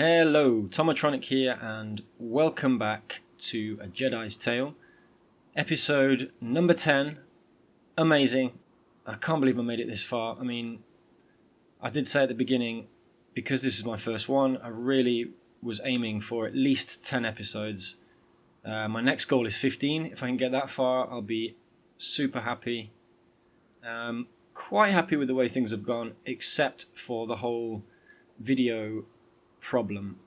Hello, Tomatronic here, and welcome back to A Jedi's Tale, episode number 10. Amazing. I can't believe I made it this far. I mean, I did say at the beginning, because this is my first one, I really was aiming for at least 10 episodes. My next goal is 15. If I can get that far, I'll be super happy. Quite happy with the way things have gone, except for the whole video problem.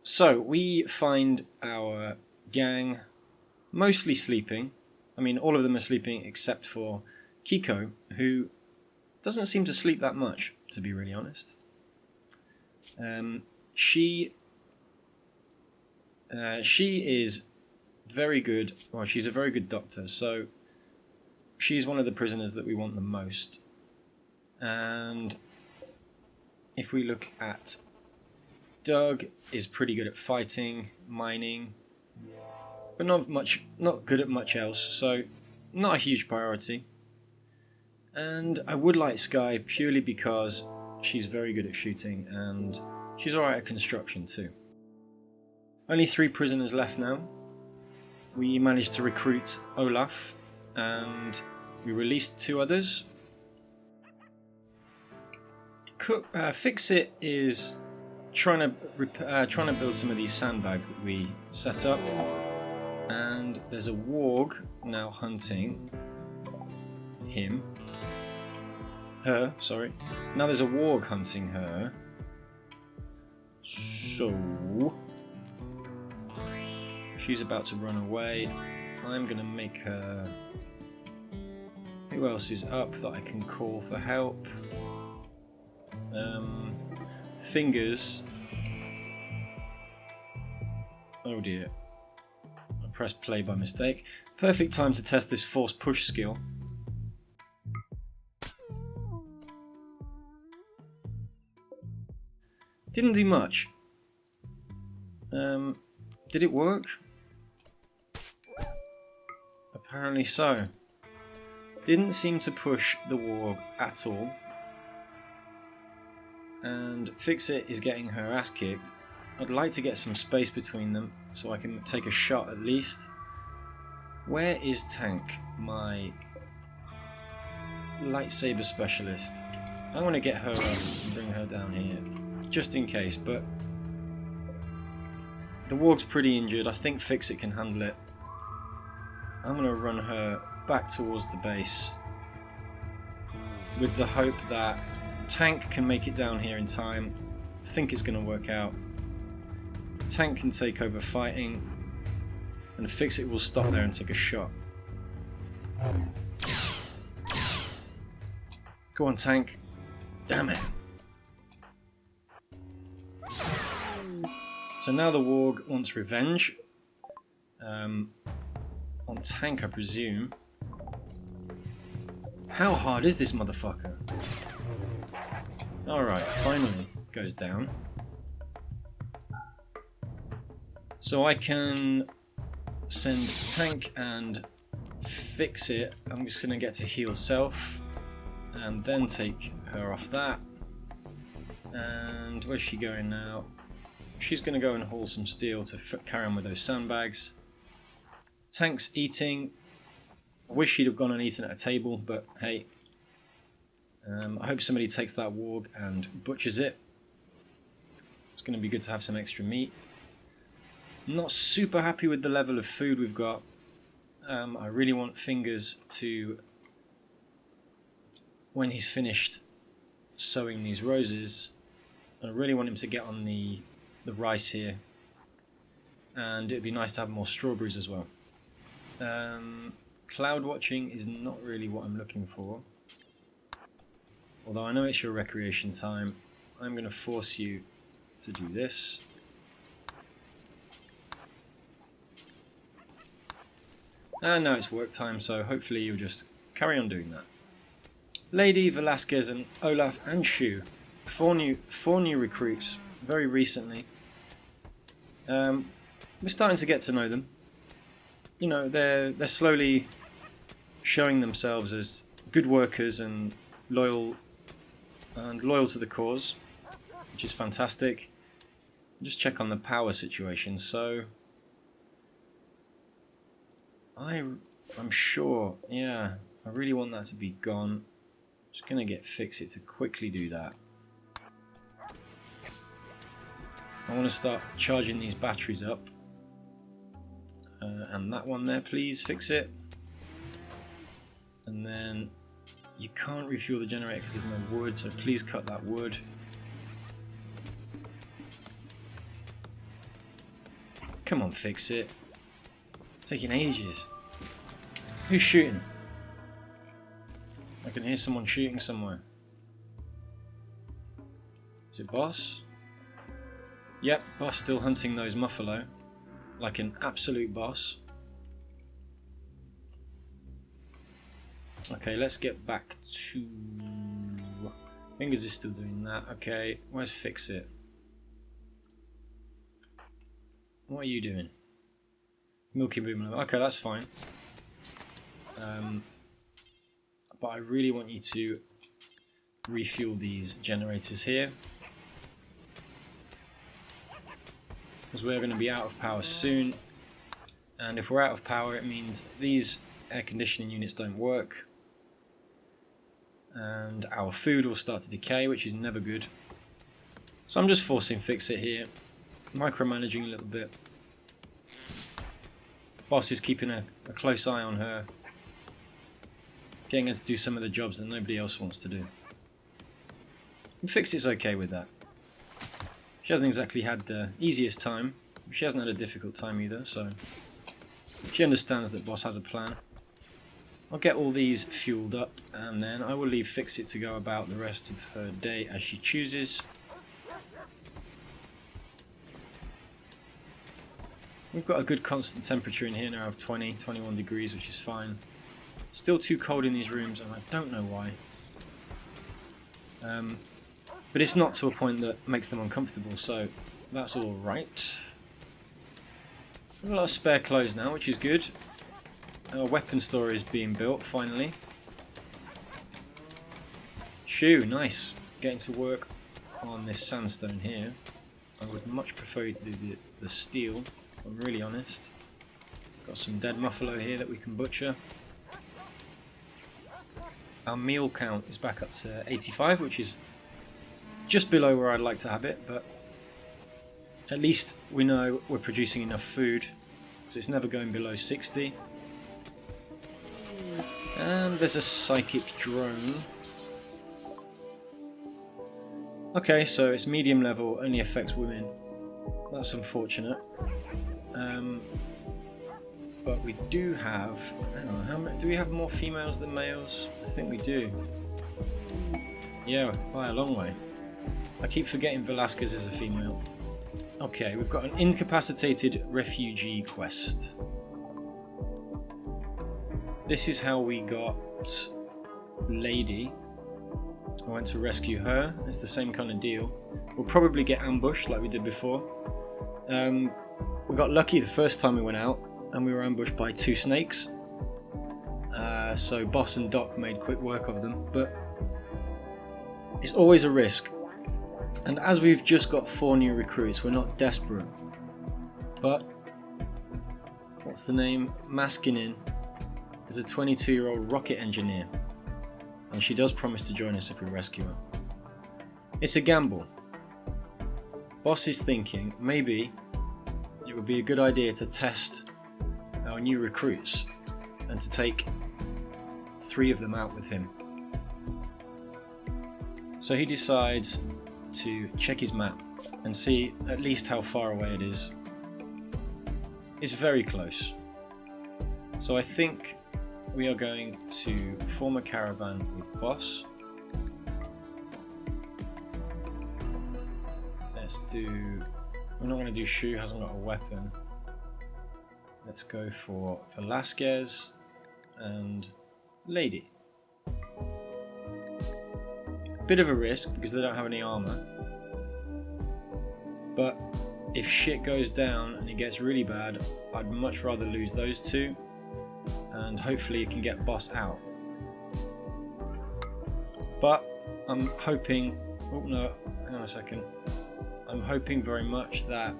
So we find our gang mostly sleeping. I mean, all of them are sleeping except for Kiko, who doesn't seem to sleep that much, to be really honest. She is very good. Well, she's a very good doctor, so she's one of the prisoners that we want the most. And if we look at Doug, is pretty good at fighting, mining, but not good at much else, so not a huge priority. And I would like Skye purely because she's very good at shooting and she's alright at construction too. Only 3 prisoners left now. We managed to recruit Olaf and we released 2 others. Fix-It is trying to build some of these sandbags that we set up, and there's a warg now hunting her. Now there's a warg hunting her. So she's about to run away. I'm gonna make her. Who else is up that I can call for help? Fingers. Oh dear. I pressed play by mistake. Perfect time to test this force push skill. Didn't do much. Did it work? Apparently so. Didn't seem to push the warg at all. And Fix-It is getting her ass kicked. I'd like to get some space between them so I can take a shot at least. Where is Tank, my lightsaber specialist? I want to get her up and bring her down here, just in case, but the warg's pretty injured. I think Fix-It can handle it. I'm going to run her back towards the base with the hope that Tank can make it down here in time. I think it's going to work out. Tank can take over fighting, and Fix-It will stop there and take a shot. Go on, Tank. Damn it. So now the warg wants revenge. On Tank, I presume. How hard is this motherfucker? Alright, finally goes down. So I can send Tank and Fix-It. I'm just going to get to heal self and then take her off that. And where's she going now? She's going to go and haul some steel to carry on with those sandbags. Tank's eating. I wish he'd have gone and eaten at a table, but hey. I hope somebody takes that warg and butchers it. It's going to be good to have some extra meat. I'm not super happy with the level of food we've got. I really want Fingers to, when he's finished sowing these roses, I really want him to get on the rice here. And it'd be nice to have more strawberries as well. Cloud watching is not really what I'm looking for. Although I know it's your recreation time, I'm going to force you to do this. And now it's work time, so hopefully you'll just carry on doing that. Lady, Velasquez, and Olaf and Shu, four new recruits very recently. We're starting to get to know them. you know, they're slowly showing themselves as good workers and loyal to the cause, which is fantastic. Just check on the power situation. So I'm sure, yeah, I really want that to be gone. Just gonna get Fix-It to quickly do that. I want to start charging these batteries up. And that one there, please, Fix-It. And then you can't refuel the generator because there's no wood, so please cut that wood. Come on, Fix-It. Taking ages. Who's shooting? I can hear someone shooting somewhere. Is it Boss? Yep, Boss still hunting those Muffalo. Like an absolute boss. Okay, let's get back to... Fingers is still doing that. Okay, where's Fix-It? What are you doing? Milky Boom. Okay, that's fine. But I really want you to refuel these generators here, because we're going to be out of power soon, and if we're out of power it means these air conditioning units don't work and our food will start to decay, which is never good. So I'm just forcing Fix-It here, micromanaging a little bit. Boss is keeping a close eye on her, getting her to do some of the jobs that nobody else wants to do. And Fix-It's okay with that. She hasn't exactly had the easiest time, but she hasn't had a difficult time either, so she understands that Boss has a plan. I'll get all these fueled up, and then I will leave Fix-It to go about the rest of her day as she chooses. We've got a good constant temperature in here now of 20, 21 degrees, which is fine. Still too cold in these rooms, and I don't know why. But it's not to a point that makes them uncomfortable, so that's alright. A lot of spare clothes now, which is good. Our weapon store is being built, finally. Shoe, nice. Getting to work on this sandstone here. I would much prefer you to do the steel, if I'm really honest. Got some dead Muffalo here that we can butcher. Our meal count is back up to 85, which is just below where I'd like to have it, but at least we know we're producing enough food, because it's never going below 60. And there's a psychic drone. Okay, so it's medium level, only affects women. That's unfortunate. But we do have... hang on, how many, do we have more females than males? I think we do. Yeah, by a long way. I keep forgetting Velasquez is a female. Okay, we've got an incapacitated refugee quest. This is how we got Lady. I went to rescue her. It's the same kind of deal. We'll probably get ambushed like we did before. We got lucky the first time we went out, and we were ambushed by 2 snakes. So Boss and Doc made quick work of them, but it's always a risk. And as we've just got 4 new recruits, we're not desperate. But what's the name? Maskinin is a 22-year-old rocket engineer, and she does promise to join us if we rescue her. It's a gamble. Boss is thinking maybe it would be a good idea to test our new recruits and to take 3 of them out with him. So he decides to check his map and see at least how far away it is. It's very close. So I think we are going to form a caravan with Boss. Let's do... we're not going to do Shu, hasn't got a weapon. Let's go for Velasquez and Lady. Bit of a risk because they don't have any armor, but if shit goes down and it gets really bad, I'd much rather lose those two, and hopefully it can get boss out. But I'm hoping, oh no, hang on a second. I'm hoping very much that,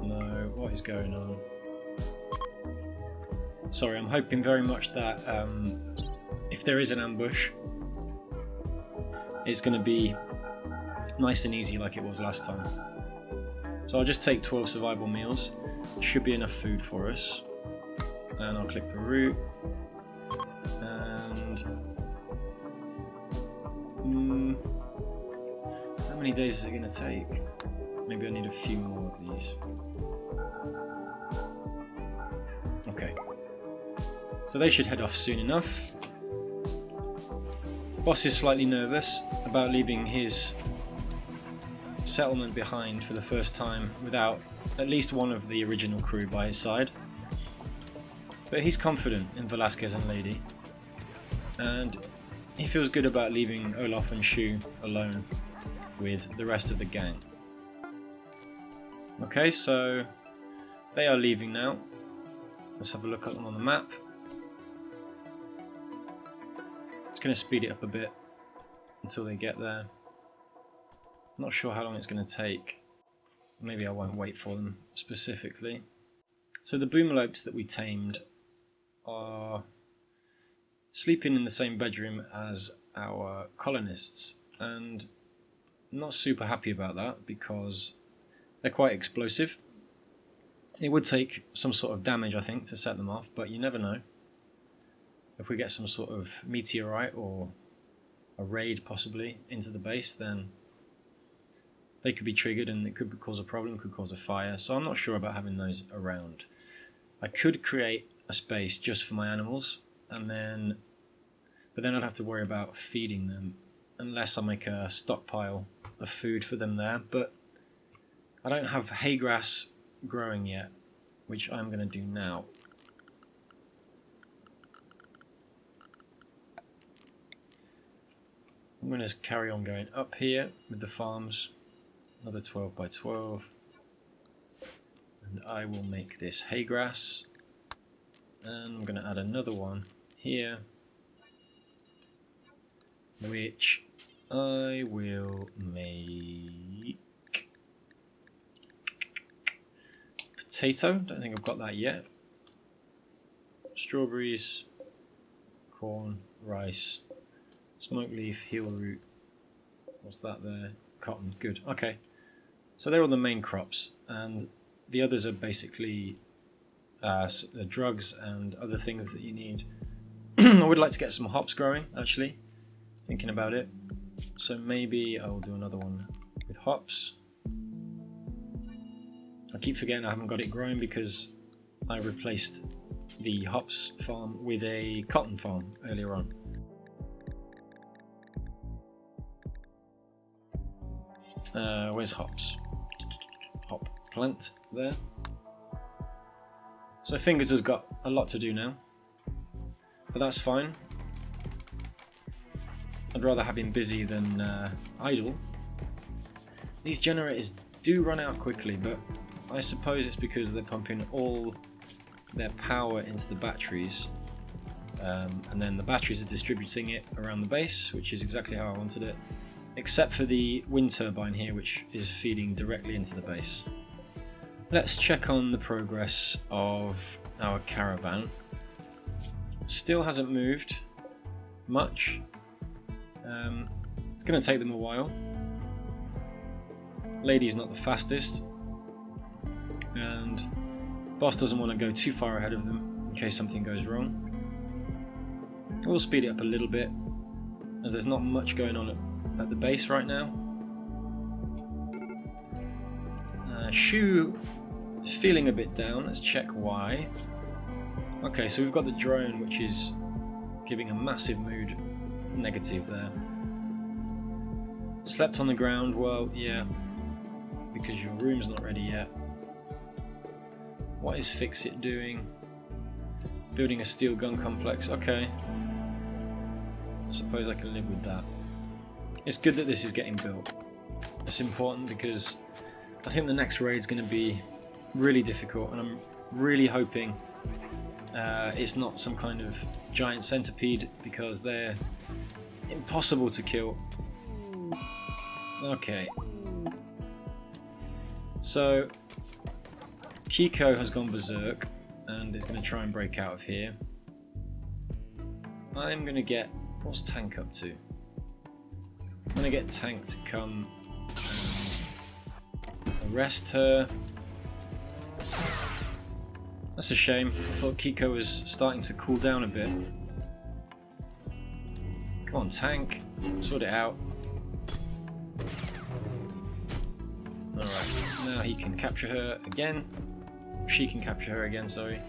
no, what is going on? Sorry, I'm hoping very much that if there is an ambush, it's going to be nice and easy like it was last time. So I'll just take 12 survival meals. Should be enough food for us. And I'll click the route. And how many days is it going to take? Maybe I need a few more of these. Okay. So they should head off soon enough. Boss is slightly nervous about leaving his settlement behind for the first time without at least one of the original crew by his side. But he's confident in Velasquez and Lady, and he feels good about leaving Olaf and Shu alone with the rest of the gang. Okay, so they are leaving now. Let's have a look at them on the map. It's going to speed it up a bit until they get there. Not sure how long it's going to take. Maybe I won't wait for them specifically. So the boomalopes that we tamed are sleeping in the same bedroom as our colonists, and I'm not super happy about that because they're quite explosive. It would take some sort of damage, I think, to set them off, but you never know. If we get some sort of meteorite or a raid possibly into the base, then they could be triggered and it could cause a problem, could cause a fire, so I'm not sure about having those around. I could create a space just for my animals, but then I'd have to worry about feeding them unless I make a stockpile of food for them there, but I don't have hay grass growing yet, which I'm going to do now. I'm going to carry on going up here with the farms, another 12 by 12, and I will make this hay grass, and I'm going to add another one here, which I will make potato. Don't think I've got that yet. Strawberries, corn, rice, smoke leaf, heel root. What's that there? Cotton. Good. Okay. So they're all the main crops, and the others are basically drugs and other things that you need. I would like to get some hops growing, actually, thinking about it. So maybe I will do another one with hops. I keep forgetting I haven't got it growing because I replaced the hops farm with a cotton farm earlier on. Where's hops? Hop plant there. So Fingers has got a lot to do now, but that's fine. I'd rather have him busy than idle. These generators do run out quickly, but I suppose it's because they're pumping all their power into the batteries, and then the batteries are distributing it around the base, which is exactly how I wanted it, except for the wind turbine here, which is feeding directly into the base. Let's check on the progress of our caravan. Still hasn't moved much. It's going to take them a while. Lady's not the fastest, and boss doesn't want to go too far ahead of them in case something goes wrong. We'll speed it up a little bit as there's not much going on at the base right now. Shu is feeling a bit down. Let's check why. Okay, so we've got the drone, which is giving a massive mood negative there. Slept on the ground. Well, yeah, because your room's not ready yet. What is Fix-It doing? Building a steel gun complex. Okay, I suppose I can live with that. It's good that this is getting built. It's important because I think the next raid's going to be really difficult, and I'm really hoping it's not some kind of giant centipede, because they're impossible to kill. Okay. So Kiko has gone berserk and is going to try and break out of here. I'm going to get... what's Tank up to? I'm going to get Tank to come and arrest her. That's a shame. I thought Kiko was starting to cool down a bit. Come on, Tank. Sort it out. Alright, now he can capture her again. She can capture her again, sorry.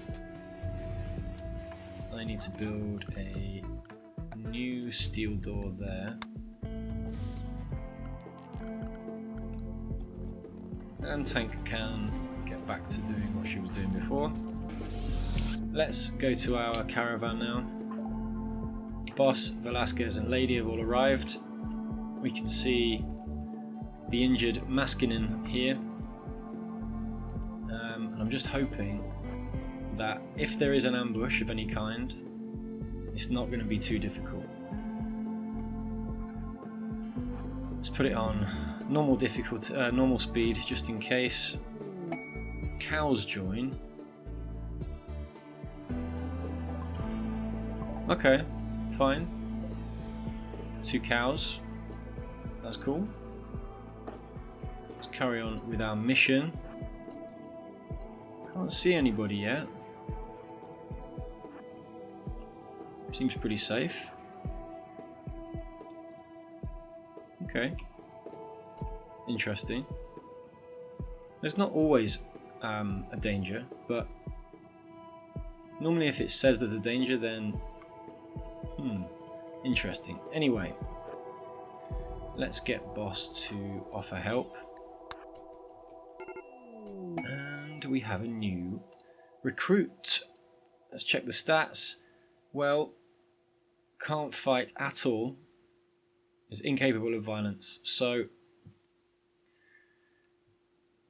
I need to build a new steel door there. And Tank can get back to doing what she was doing before. Let's go to our caravan now. Boss, Velasquez and Lady have all arrived. We can see the injured Maskinen here. And I'm just hoping that if there is an ambush of any kind, it's not going to be too difficult. Let's put it on normal difficulty, normal speed, just in case. Cows join. Okay, fine. 2 cows. That's cool. Let's carry on with our mission. Can't see anybody yet. Seems pretty safe. Okay. Interesting. There's not always a danger, but normally if it says there's a danger, then interesting. Anyway, let's get Boss to offer help. And we have a new recruit. Let's check the stats. Well, can't fight at all. Is incapable of violence. So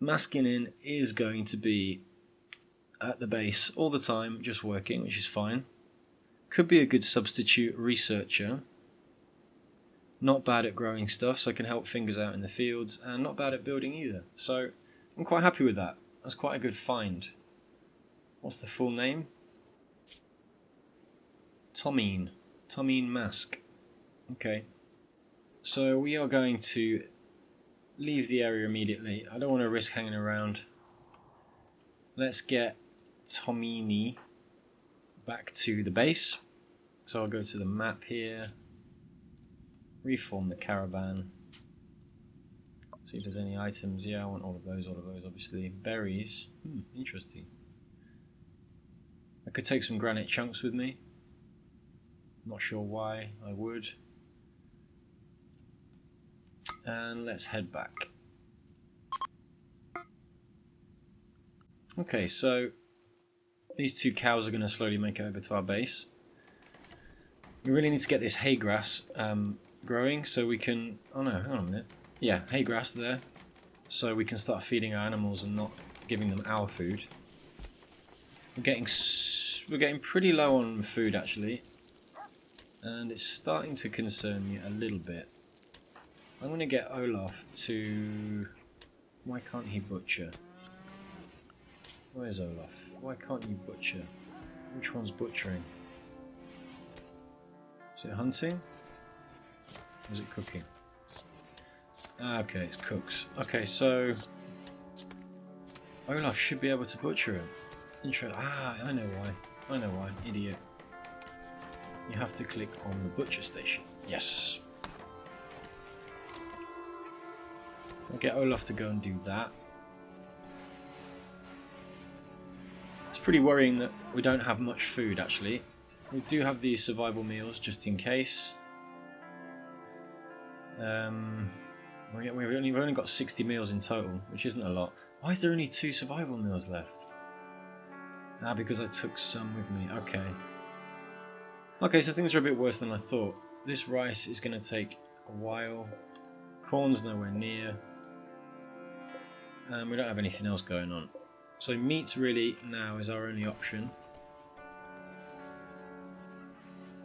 Maskinen is going to be at the base all the time, just working, which is fine. Could be a good substitute researcher. Not bad at growing stuff, so I can help Fingers out in the fields, and not bad at building either. So I'm quite happy with that. That's quite a good find. What's the full name? Tomine Mask. Okay. So we are going to leave the area immediately. I don't want to risk hanging around. Let's get Tomini back to the base. So I'll go to the map here. Reform the caravan. See if there's any items. Yeah, I want all of those obviously. Berries. Interesting. I could take some granite chunks with me. Not sure why I would. And let's head back. Okay, so these 2 cows are going to slowly make it over to our base. We really need to get this hay grass growing so we can... oh no, hang on a minute. Yeah, hay grass there. So we can start feeding our animals and not giving them our food. We're getting pretty low on food actually. And it's starting to concern me a little bit. I'm going to get Olaf to... why can't he butcher? Where's Olaf? Why can't you butcher? Which one's butchering? Is it hunting? Or is it cooking? Ah, okay, it's cooks. Okay, so... Olaf should be able to butcher him. I know why. Idiot. You have to click on the butcher station. Yes. I'll get Olaf to go and do that. It's pretty worrying that we don't have much food actually. We do have these survival meals just in case. We've only got 60 meals in total, which isn't a lot. Why is there only 2 survival meals left? Ah, because I took some with me. Okay. Okay, so things are a bit worse than I thought. This rice is going to take a while. Corn's nowhere near. and we don't have anything else going on. So meat really now is our only option.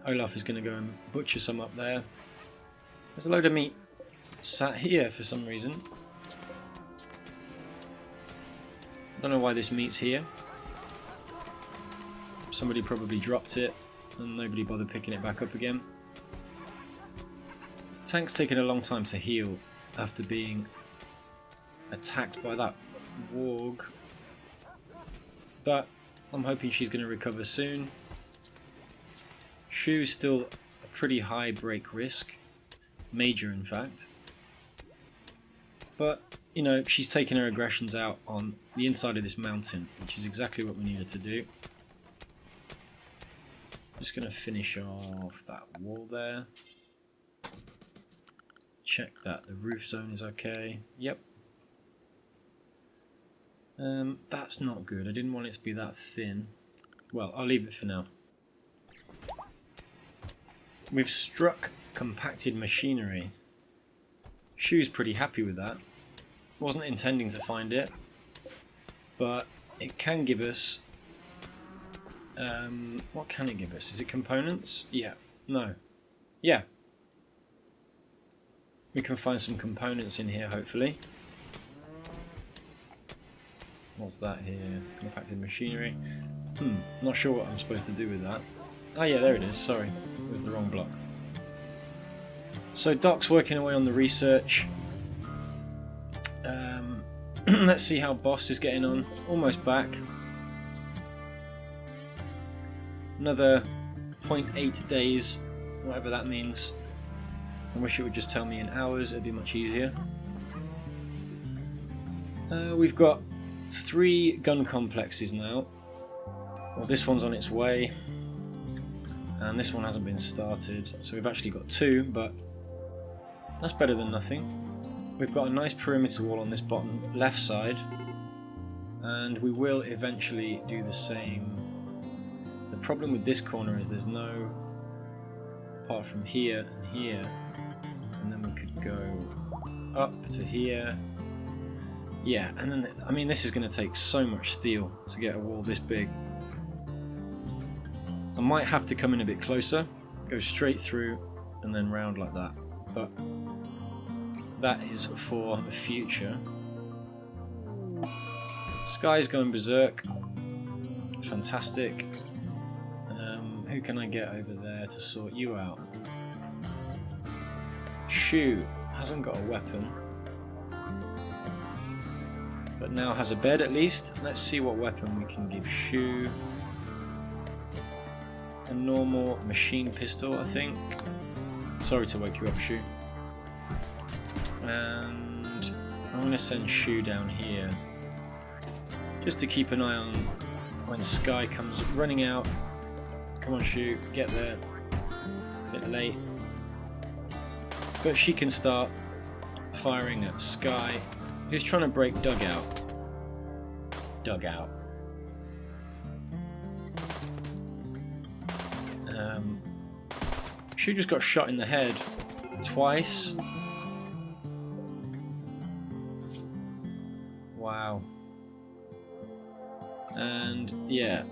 Olaf is going to go and butcher some up there. There's a load of meat sat here for some reason. I don't know why this meat's here. Somebody probably dropped it and nobody bothered picking it back up again. Tank's taken a long time to heal after being attacked by that warg. But I'm hoping she's going to recover soon. Shu's still a pretty high break risk. Major, in fact. But, you know, she's taken her aggressions out on the inside of this mountain, which is exactly what we needed to do. Just going to finish off that wall there. Check that the roof zone is okay. Yep. That's not good. I didn't want it to be that thin. Well, I'll leave it for now. We've struck compacted machinery. Shu's pretty happy with that. Wasn't intending to find it, but it can give us... what can it give us? Is it components? Yeah. No. Yeah. We can find some components in here, hopefully. What's that here? Compacted machinery. Not sure what I'm supposed to do with that. Oh yeah, there it is. Sorry. It was the wrong block. So Doc's working away on the research. Let's see how Boss is getting on. Almost back. Another 0.8 days, whatever that means. I wish it would just tell me in hours, it'd be much easier. We've got 3 gun complexes now. Well, this one's on its way. And this one hasn't been started. So we've actually got 2, but that's better than nothing. We've got a nice perimeter wall on this bottom left side. And we will eventually do the same. The problem with this corner is there's no... apart from here and here. And then we could go up to here. Yeah, and then, I mean, this is going to take so much steel to get a wall this big. I might have to come in a bit closer, go straight through, and then round like that. But that is for the future. Sky's going berserk. Fantastic. Who can I get over there to sort you out? Shu hasn't got a weapon, but now has a bed at least. Let's see what weapon we can give Shu. A normal machine pistol, I think. Sorry to wake you up, Shu. And I'm going to send Shu down here, just to keep an eye on when Sky comes running out. Come on, Shu, get there. A bit late. But she can start firing at Sky, who's trying to break Dugout. Dugout. Shu just got shot in the head twice. Wow. And yeah,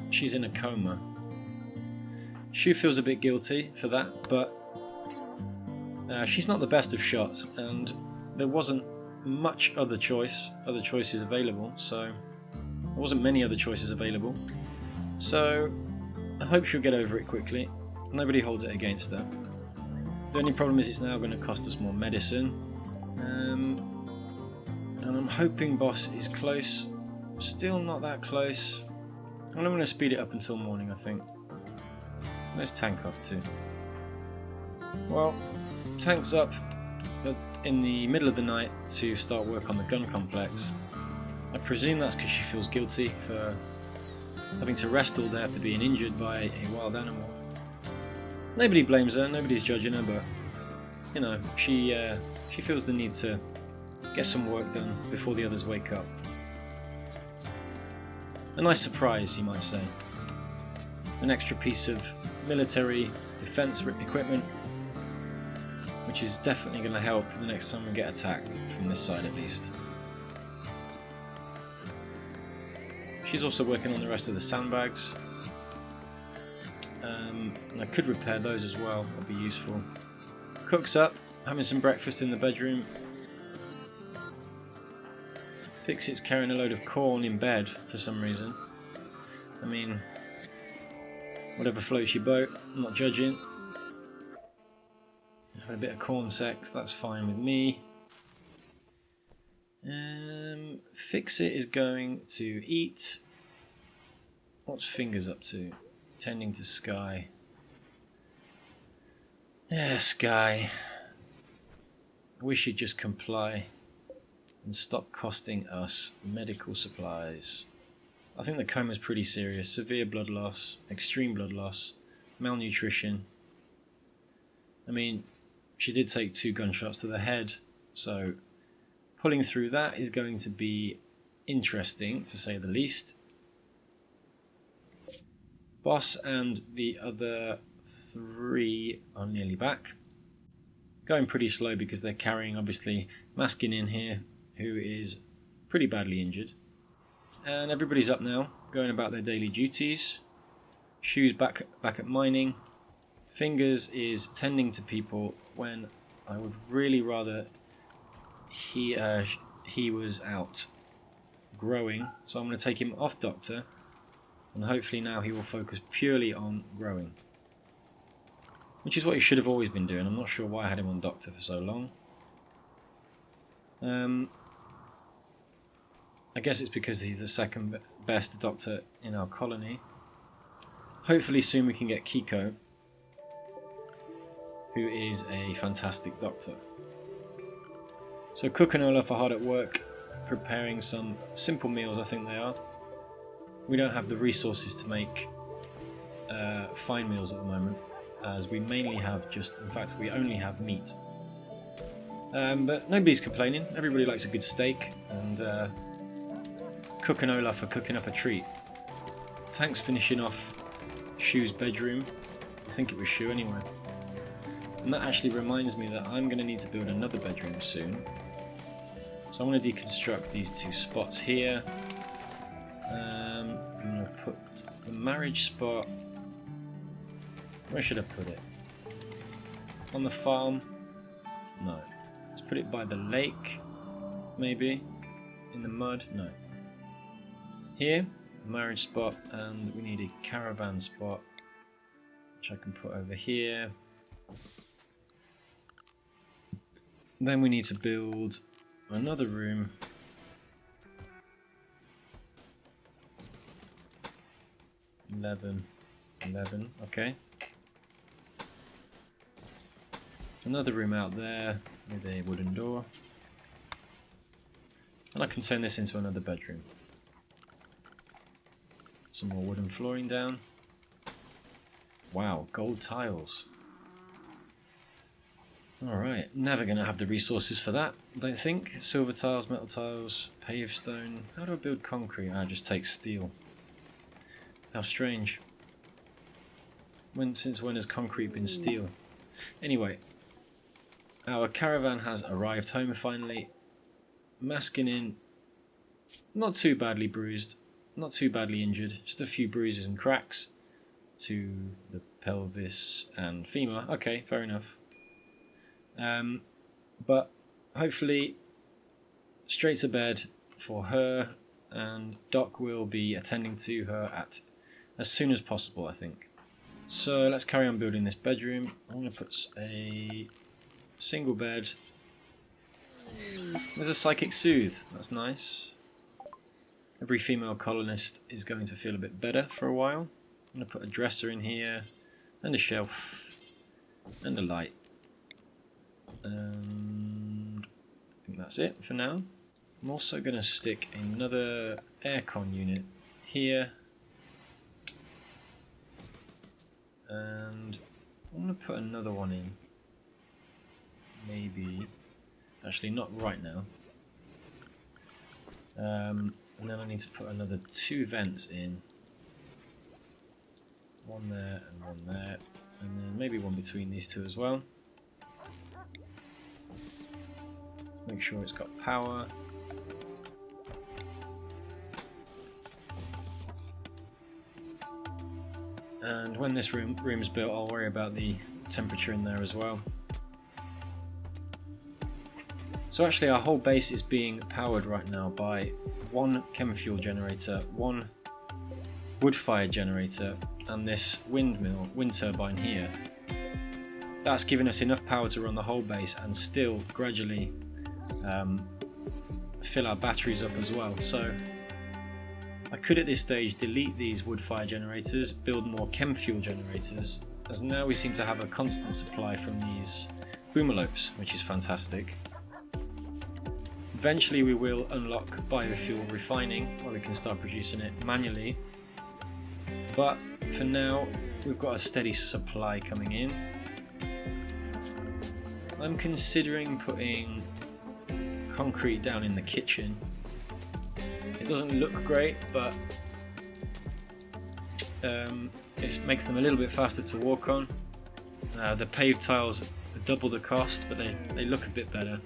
she's in a coma. Shu feels a bit guilty for that, but she's not the best of shots, and there wasn't much other choices available, so there wasn't many other choices available. So I hope she'll get over it quickly. Nobody holds it against her. The only problem is it's now going to cost us more medicine. And I'm hoping Boss is close. Still not that close. And I'm going to speed it up until morning, I think. Where's Tank off to? Well, Tank's up in the middle of the night to start work on the gun complex. I presume that's because she feels guilty for having to rest all day after being injured by a wild animal. Nobody blames her, nobody's judging her, but you know, she feels the need to get some work done before the others wake up. A nice surprise, you might say. An extra piece of military defense equipment, which is definitely going to help the next time we get attacked, from this side at least. She's also working on the rest of the sandbags. And I could repair those as well, that'd be useful. Cook's up, having some breakfast in the bedroom. Fixit's carrying a load of corn in bed for some reason. I mean, whatever floats your boat, I'm not judging. Having a bit of corn sex, that's fine with me. Fixit is going to eat. What's Fingers up to? Tending to Sky. Yeah, Sky. I wish you'd just comply and stop costing us medical supplies. I think the coma's pretty serious. Severe blood loss, extreme blood loss, malnutrition. I mean, she did take 2 gunshots to the head, so pulling through that is going to be interesting, to say the least. Boss and the other 3 are nearly back. Going pretty slow because they're carrying, obviously, Maskin in here, who is pretty badly injured. And everybody's up now, going about their daily duties. Shoes back at mining. Fingers is tending to people when I would really rather he was out growing. So I'm going to take him off Doctor, and hopefully now he will focus purely on growing. Which is what he should have always been doing. I'm not sure why I had him on Doctor for so long. I guess it's because he's the second best Doctor in our colony. Hopefully soon we can get Kiko, who is a fantastic Doctor. So Cook and Olaf are hard at work, preparing some simple meals, I think they are. We don't have the resources to make fine meals at the moment, as we mainly have in fact we only have meat. But nobody's complaining, everybody likes a good steak, and Cook and Olaf are cooking up a treat. Tank's finishing off Shu's bedroom. I think it was Shu anyway. And that actually reminds me that I'm going to need to build another bedroom soon. So I'm going to deconstruct these 2 spots here. I'm going to put the marriage spot... Where should I put it? On the farm? No. Let's put it by the lake, maybe. In the mud? No. Here, marriage spot, and we need a caravan spot, which I can put over here. Then we need to build another room. Eleven, okay. Another room out there with a wooden door. And I can turn this into another bedroom. Some more wooden flooring down. Wow, gold tiles. Alright, never going to have the resources for that, I don't think. Silver tiles, metal tiles, paved stone. How do I build concrete? I just take steel. How strange. Since when has concrete been steel? Anyway, our caravan has arrived home finally. Maskin not too badly bruised, not too badly injured, just a few bruises and cracks to the pelvis and femur. Okay, fair enough. But hopefully straight to bed for her, and Doc will be attending to her as soon as possible, I think. So let's carry on building this bedroom. I'm going to put a single bed. There's a psychic soothe, that's nice. Every female colonist is going to feel a bit better for a while. I'm going to put a dresser in here, and a shelf, and a light. And I think that's it for now. I'm also going to stick another aircon unit here. And I'm going to put another one in. Maybe. Actually, not right now. And then I need to put another 2 vents in. One there and one there. And then maybe one between these 2 as well. Make sure it's got power. And when this room's built, I'll worry about the temperature in there as well. So actually our whole base is being powered right now by one chem fuel generator, one wood fire generator, and this wind turbine here. That's given us enough power to run the whole base and still gradually fill our batteries up as well. So I could at this stage delete these wood fire generators, build more chem fuel generators, as now we seem to have a constant supply from these boomalopes, which is fantastic. Eventually we will unlock biofuel refining, where we can start producing it manually, but for now we've got a steady supply coming in. I'm considering putting concrete down in the kitchen. It doesn't look great, but it makes them a little bit faster to walk on. The paved tiles are double the cost, but they look a bit better.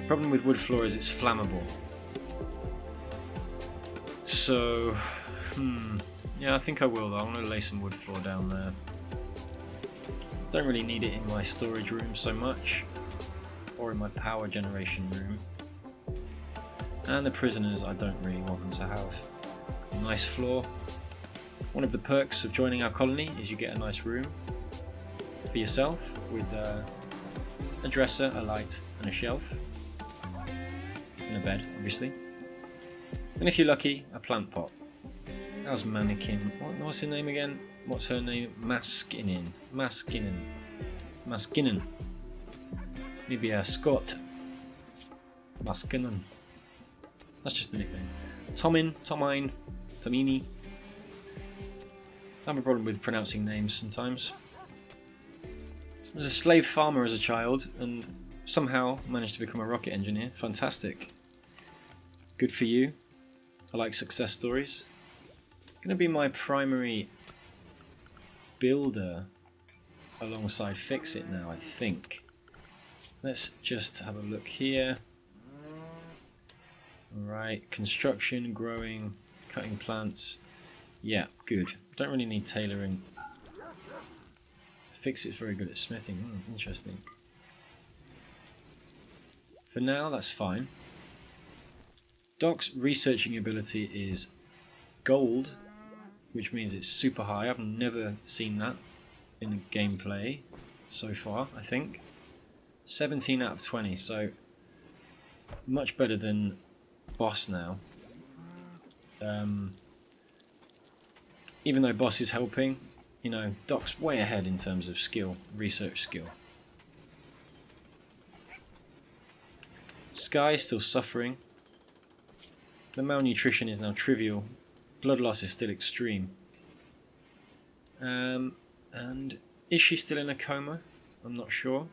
Problem with wood floor is it's flammable. So, yeah, I think I will though. I'm going to lay some wood floor down there. Don't really need it in my storage room so much, or in my power generation room. And the prisoners, I don't really want them to have a nice floor. One of the perks of joining our colony is you get a nice room for yourself with a dresser, a light and a shelf. And a bed, obviously. And if you're lucky, a plant pot. How's Mannequin? What's her name again? What's her name? Maskinen. Maybe a Scot. Maskinen. That's just the nickname. Tomine. Tomini. I have a problem with pronouncing names sometimes. I was a slave farmer as a child and somehow managed to become a rocket engineer. Fantastic. Good for you. I like success stories. Going to be my primary builder alongside Fix It now, I think. Let's just have a look here. Alright, construction, growing, cutting plants. Yeah, good. Don't really need tailoring. Fix It's very good at smithing. Interesting. For now, that's fine. Doc's researching ability is gold, which means it's super high. I've never seen that in a gameplay so far, I think. 17 out of 20, so much better than Boss now. Even though Boss is helping, you know, Doc's way ahead in terms of skill, research skill. Sky is still suffering. The malnutrition is now trivial. Blood loss is still extreme. And is she still in a coma? I'm not sure.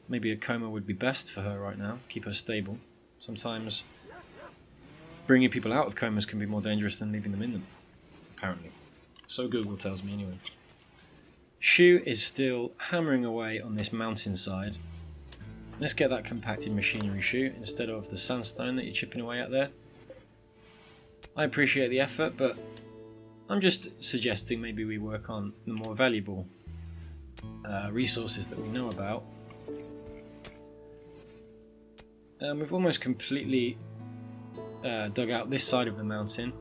Maybe a coma would be best for her right now. Keep her stable. Sometimes bringing people out of comas can be more dangerous than leaving them in them. Apparently. So Google tells me anyway. Shu is still hammering away on this mountainside. Let's get that compacted machinery, Shu, instead of the sandstone that you're chipping away at there. I appreciate the effort, but I'm just suggesting maybe we work on the more valuable resources that we know about. We've almost completely dug out this side of the mountain.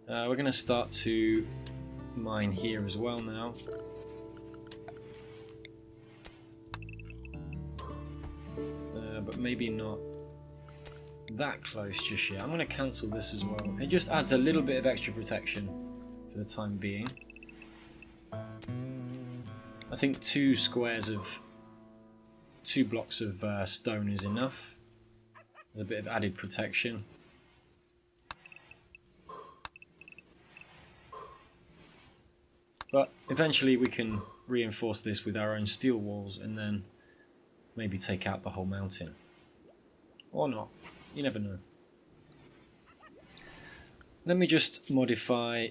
We're going to start to mine here as well now. But maybe not that close just yet. I'm going to cancel this as well. It just adds a little bit of extra protection for the time being. I think 2 blocks of stone is enough. There's a bit of added protection. But eventually we can reinforce this with our own steel walls and then maybe take out the whole mountain. Or not. You never know. Let me just modify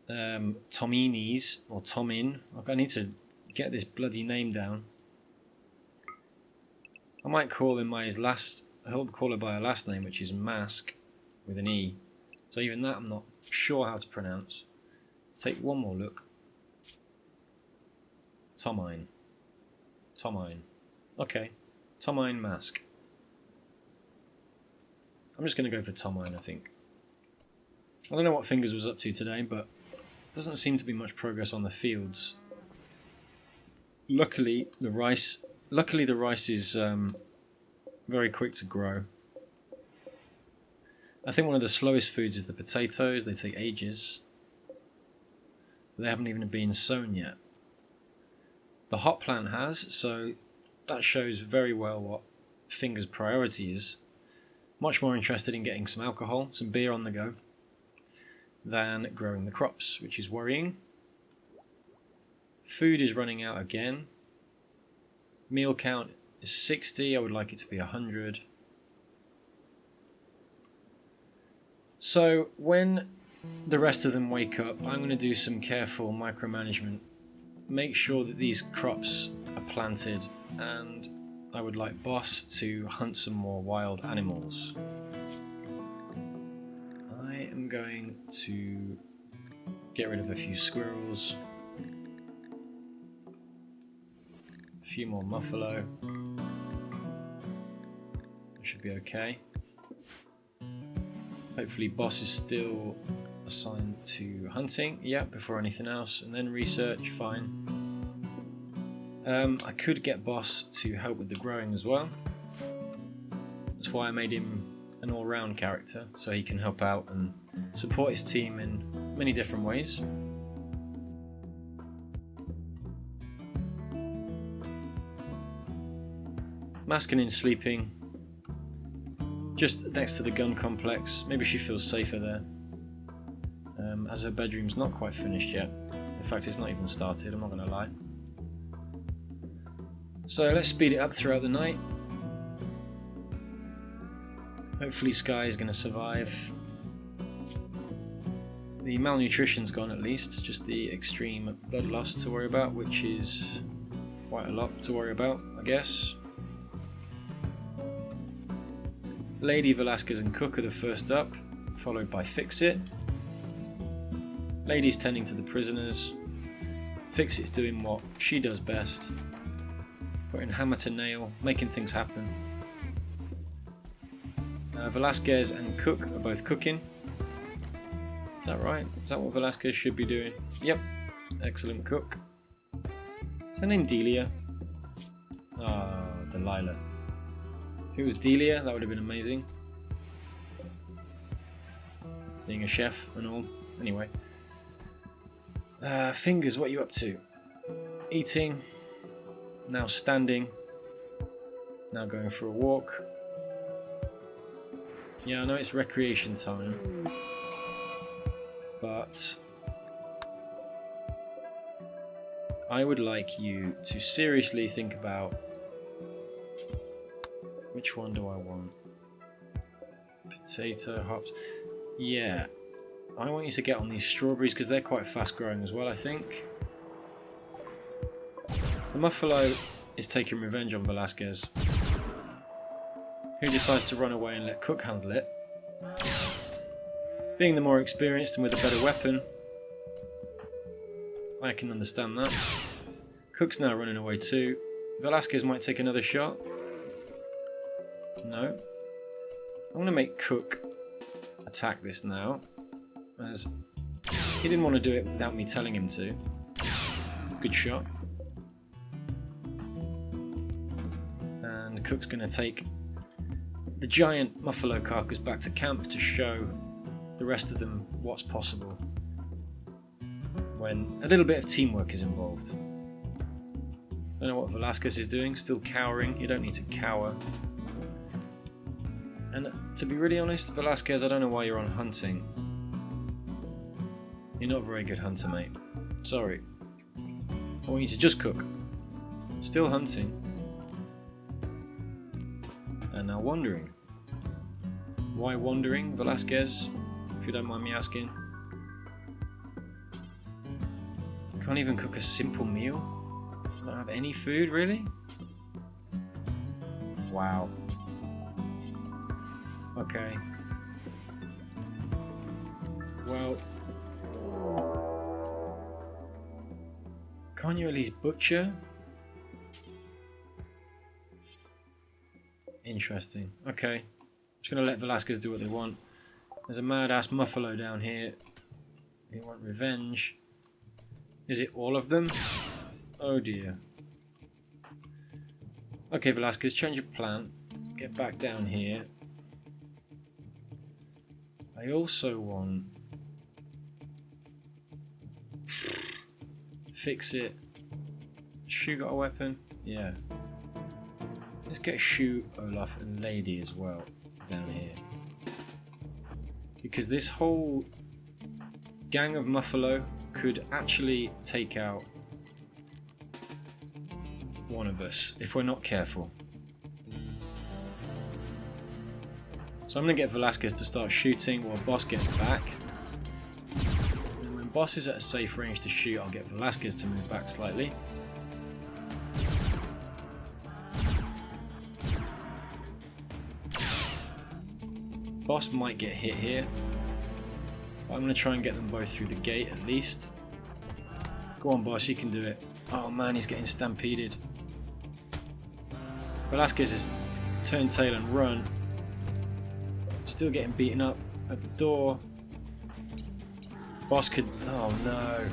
Tomini's, or Tomin. I need to get this bloody name down. I might call him by his last. I hope call it by a last name, which is Mask with an E. So even that I'm not sure how to pronounce. Let's take one more look. Tomine. Okay, Tomine Mask. I'm just going to go for Tomine, I think. I don't know what Fingers was up to today, but doesn't seem to be much progress on the fields. Luckily, the rice is very quick to grow. I think one of the slowest foods is the potatoes. They take ages. They haven't even been sown yet. The hop plant has, so that shows very well what Fingers' priority is. Much more interested in getting some alcohol, some beer on the go, than growing the crops, which is worrying. Food is running out again. Meal count is 60, I would like it to be 100. So when the rest of them wake up, I'm going to do some careful micromanagement. Make sure that these crops are planted, and I would like Boss to hunt some more wild animals. I am going to get rid of a few squirrels, a few more Muffalo. That should be okay. Hopefully Boss is still assigned to hunting, yeah, before anything else, and then research, fine. I could get Boss to help with the growing as well. That's why I made him an all-round character, so he can help out and support his team in many different ways. Maskin's sleeping just next to the gun complex. Maybe she feels safer there, as her bedroom's not quite finished yet. In fact, it's not even started, I'm not going to lie. So let's speed it up throughout the night. Hopefully Sky is going to survive. The malnutrition's gone at least, just the extreme blood loss to worry about, which is quite a lot to worry about, I guess. Lady, Velasquez and Cook are the first up, followed by Fix-It. Lady's tending to the prisoners. Fix-It's doing what she does best, putting hammer to nail, making things happen. Velasquez and Cook are both cooking. Is that right? Is that what Velasquez should be doing? Yep. Excellent cook. Is her name Delia? Ah, Delilah. If it was Delia, that would have been amazing. Being a chef and all. Anyway. Fingers, what are you up to? Eating. Now standing. Now going for a walk. Yeah, I know it's recreation time. But I would like you to seriously think about which one do I want? Potato, hops. Yeah, I want you to get on these strawberries because they're quite fast growing as well, I think. The Muffalo is taking revenge on Velasquez, who decides to run away and let Cook handle it. Being the more experienced and with a better weapon, I can understand that. Cook's now running away too. Velasquez might take another shot. No. I'm going to make Cook attack this now, as he didn't want to do it without me telling him to. Good shot. And Cook's going to take the giant Muffalo carcass back to camp to show the rest of them what's possible when a little bit of teamwork is involved. Don't know what Velasquez is doing, still cowering. You don't need to cower. And to be really honest, Velasquez, I don't know why you're on hunting. You're not a very good hunter, mate. Sorry. I want you to just cook. Still hunting. And now wandering. Why wandering, Velasquez? If you don't mind me asking. Can't even cook a simple meal? Don't have any food, really? Wow. Wow. Okay. Well, can't you at least butcher? Interesting. Okay. I'm just going to let Velasquez do what they want. There's a mad-ass Muffalo down here. They want revenge. Is it all of them? Oh dear. Okay, Velasquez, change your plan. Get back down here. I also want... Fix it. Shu got a weapon? Yeah. Let's get Shu, Olaf and Lady as well down here. Because this whole gang of Muffalo could actually take out one of us if we're not careful. So I'm going to get Velasquez to start shooting while Boss gets back. And when Boss is at a safe range to shoot, I'll get Velasquez to move back slightly. Boss might get hit here, but I'm going to try and get them both through the gate at least. Go on, Boss, you can do it. Oh man, he's getting stampeded. Velasquez is turn tail and run. Still getting beaten up at the door. Boss could... Oh no.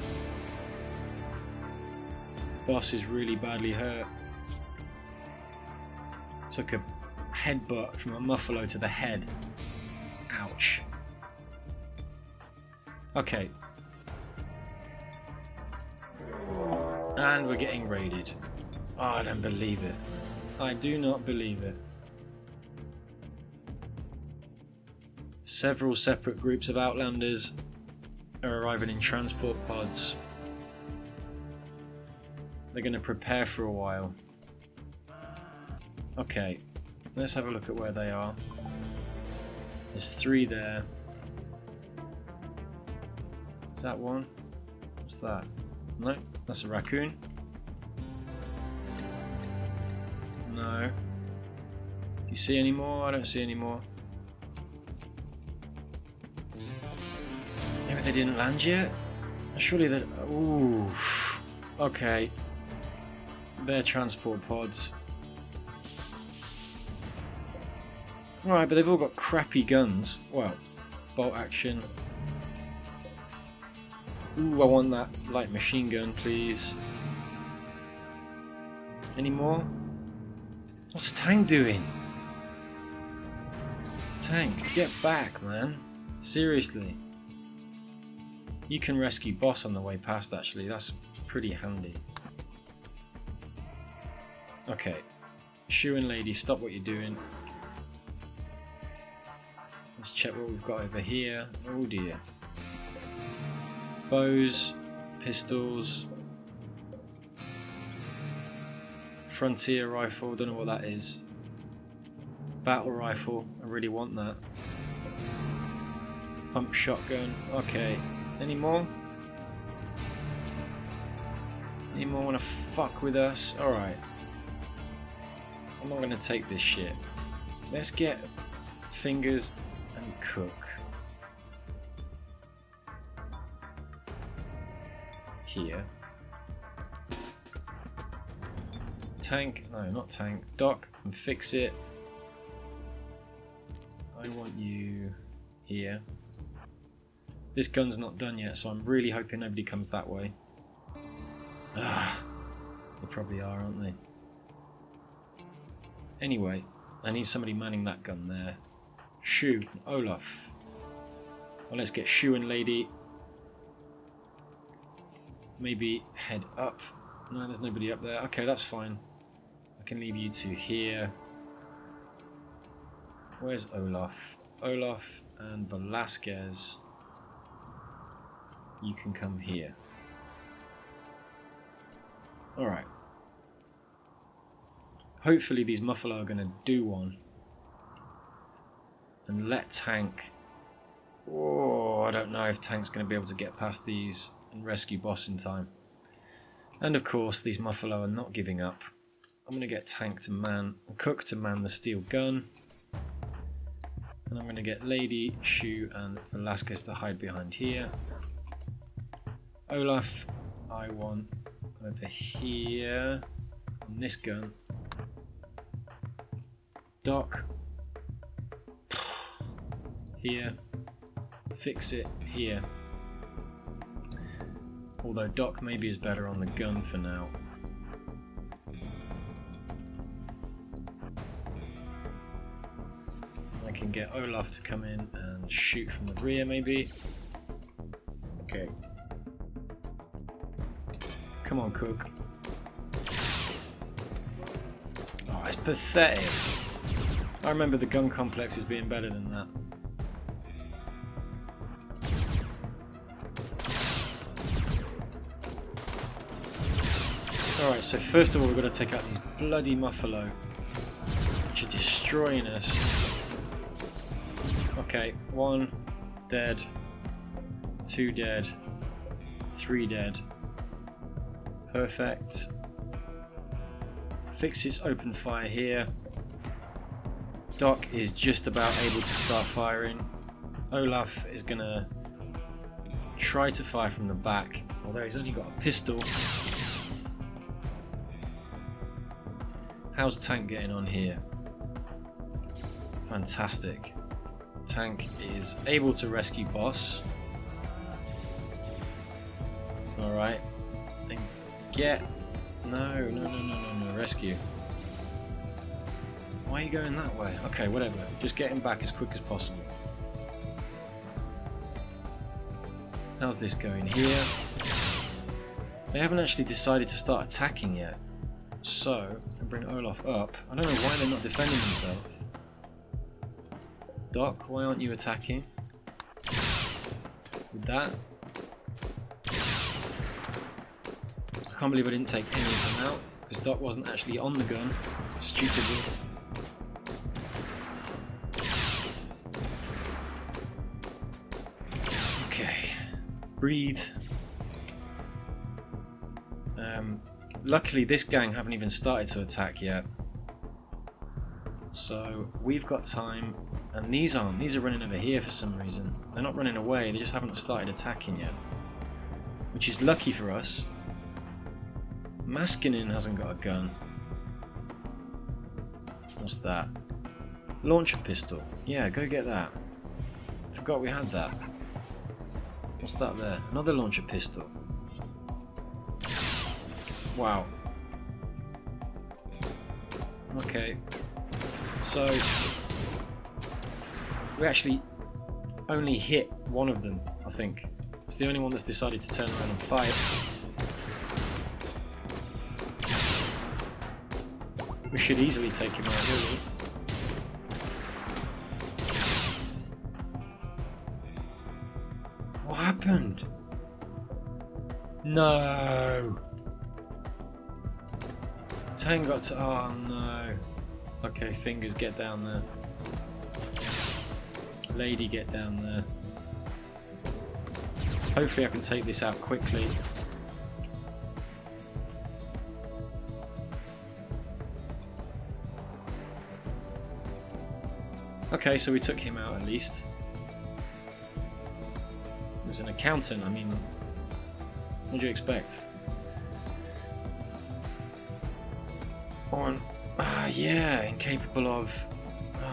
Boss is really badly hurt. Took a headbutt from a Muffalo to the head. Ouch. Okay. And we're getting raided. Oh, I don't believe it. I do not believe it. Several separate groups of Outlanders are arriving in transport pods. They're going to prepare for a while. Okay, let's have a look at where they are. There's 3 there. Is that one? What's that? No, that's a raccoon. No. Do you see any more? I don't see any more. Maybe they didn't land yet? Surely that... Ooh. Okay. They're transport pods. Alright, but they've all got crappy guns. Well, bolt action. Ooh, I want that light machine gun, please. Any more? What's Tank doing? Tank, get back, man. Seriously. You can rescue Boss on the way past, actually. That's pretty handy. Okay. Shu and Lady, stop what you're doing. Let's check what we've got over here. Oh dear. Bows, pistols, frontier rifle, don't know what that is. Battle rifle, I really want that. Pump shotgun, okay. Any more? Any more wanna fuck with us? Alright. I'm not gonna take this shit. Let's get fingers and cook. Here. Tank, no, not tank. Dock and fix it. I want you here. This gun's not done yet, so I'm really hoping nobody comes that way. Ugh. They probably are, aren't they? Anyway, I need somebody manning that gun there. Shu and Olaf. Well, let's get Shu and Lady. Maybe head up. No, there's nobody up there. Okay, that's fine. I can leave you two here. Where's Olaf? Olaf and Velasquez. You can come here. Alright. Hopefully these Muffalo are going to do one. And let Tank... Oh, I don't know if Tank's going to be able to get past these and rescue Boss in time. And of course, these Muffalo are not giving up. I'm going to get Tank to man, Cook to man the steel gun. And I'm going to get Lady, Shu and Velasquez to hide behind here. Olaf, I want over here on this gun. Doc, here. Fix it here. Although Doc maybe is better on the gun for now. I can get Olaf to come in and shoot from the rear maybe. Okay. Come on, Cook. Oh, it's pathetic. I remember the gun complex as being better than that. Alright, so first of all we've got to take out these bloody Muffalo, which are destroying us. Okay, 1 dead, 2 dead, 3 dead. Perfect. Fix its open fire here. Doc is just about able to start firing. Olaf is going to try to fire from the back, although he's only got a pistol. How's Tank getting on here? Fantastic. Tank is able to rescue Boss. Alright. And get... No, rescue. Why are you going that way? Okay, whatever. Just get him back as quick as possible. How's this going here? They haven't actually decided to start attacking yet. So, I can bring Olaf up. I don't know why they're not defending themselves. Doc, why aren't you attacking? With that. I can't believe I didn't take any of them out, because Doc wasn't actually on the gun. Stupidly. Okay. Breathe. Luckily this gang haven't even started to attack yet. So we've got time, and these aren't. These are running over here for some reason. They're not running away, they just haven't started attacking yet. Which is lucky for us. Maskinen hasn't got a gun. What's that? Launcher pistol. Yeah, go get that. Forgot we had that. What's that there? Another launcher pistol. Wow. Okay. So we actually only hit one of them, I think. It's the only one that's decided to turn around and fight. We should easily take him out, really. What happened? No! Tank got to... Oh no. Okay, Fingers, get down there. Lady, get down there. Hopefully I can take this out quickly. Okay, so we took him out at least. He was an accountant, I mean, what do you expect? Yeah, incapable of...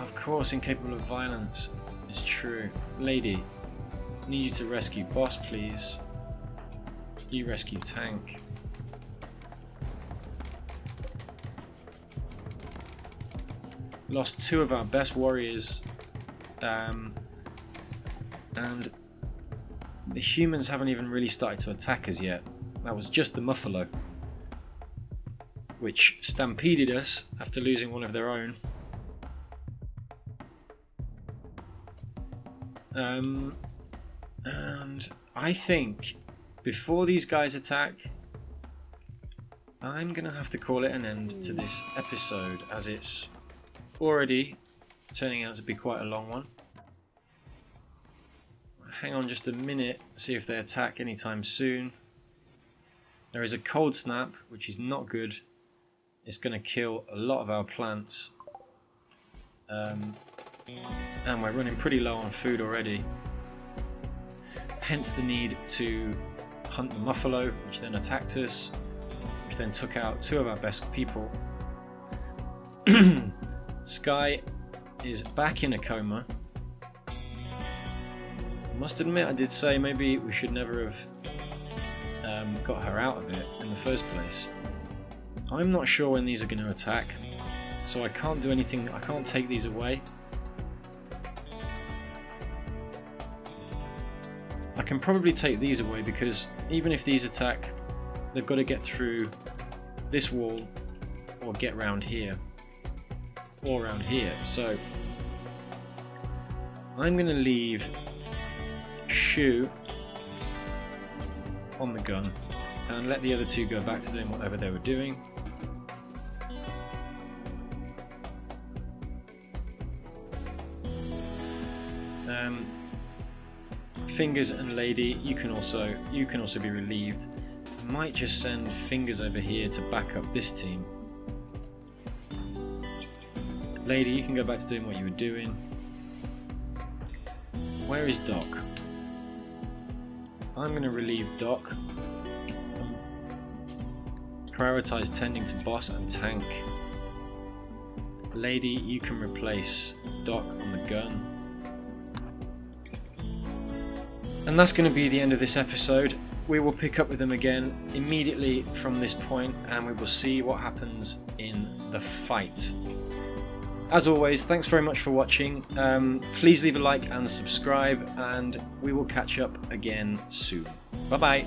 of course, incapable of violence. It's true. Lady, I need you to rescue Boss, please. You rescue Tank. Lost 2 of our best warriors, and the humans haven't even really started to attack us yet. That was just the Muffalo, which stampeded us after losing one of their own. And I think before these guys attack, I'm gonna have to call it an end to this episode, as it's already turning out to be quite a long one. Hang on just a minute, see if they attack anytime soon. There is a cold snap, which is not good. It's going to kill a lot of our plants. And we're running pretty low on food already. Hence the need to hunt the Muffalo, which then attacked us, which then took out 2 of our best people. Sky is back in a coma. I must admit, I did say maybe we should never have got her out of it in the first place. I'm not sure when these are going to attack, so I can't do anything. I can't take these away. I can probably take these away because even if these attack, they've got to get through this wall or get round here or around here. So I'm going to leave Shu on the gun and let the other 2 go back to doing whatever they were doing. Fingers and Lady, you can also be relieved. I might just send Fingers over here to back up this team. Lady, you can go back to doing what you were doing. Where is Doc? I'm going to relieve Doc. Prioritize tending to boss and tank. Lady, you can replace Doc on the gun. And that's going to be the end of this episode. We will pick up with them again immediately from this point, and we will see what happens in the fight. As always, thanks very much for watching. Please leave a like and subscribe, and we will catch up again soon. Bye bye.